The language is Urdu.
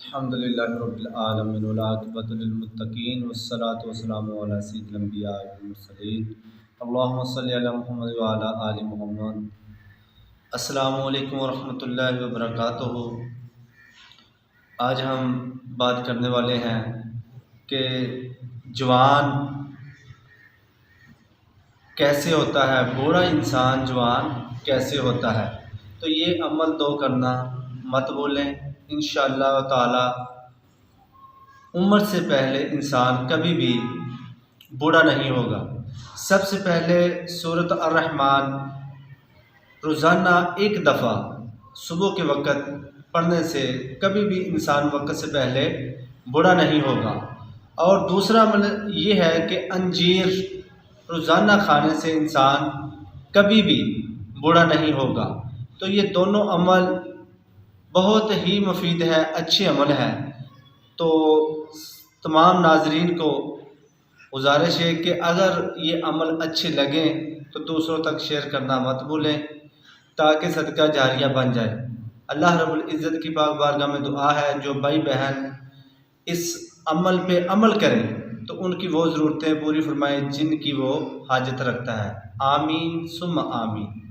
الحمد للہ رب العالمین والعاقبۃ للمتقین والصلاۃ والسلام علی سید الانبیاء والمرسلین اللہم صلی علی محمد وعلی آل محمد۔ السلام علیکم ورحمۃ اللہ وبرکاتہ۔ آج ہم بات کرنے والے ہیں کہ جوان کیسے ہوتا ہے، بوڑھا انسان جوان کیسے ہوتا ہے۔ تو یہ عمل تو کرنا مت بولیں، انشاءاللہ تعالی عمر سے پہلے انسان کبھی بھی بوڑھا نہیں ہوگا۔ سب سے پہلے سورۃ الرحمن روزانہ ایک دفعہ صبح کے وقت پڑھنے سے کبھی بھی انسان وقت سے پہلے بوڑھا نہیں ہوگا۔ اور دوسرا عمل یہ ہے کہ انجیر روزانہ کھانے سے انسان کبھی بھی بوڑھا نہیں ہوگا۔ تو یہ دونوں عمل بہت ہی مفید ہے، اچھے عمل ہیں۔ تو تمام ناظرین کو گزارش ہے کہ اگر یہ عمل اچھے لگیں تو دوسروں تک شیئر کرنا مت بھولیں تاکہ صدقہ جاریہ بن جائے۔ اللہ رب العزت کی پاک بارگاہ میں دعا ہے جو بھائی بہن اس عمل پہ عمل کریں تو ان کی وہ ضرورتیں پوری فرمائے جن کی وہ حاجت رکھتا ہے۔ آمین ثم آمین۔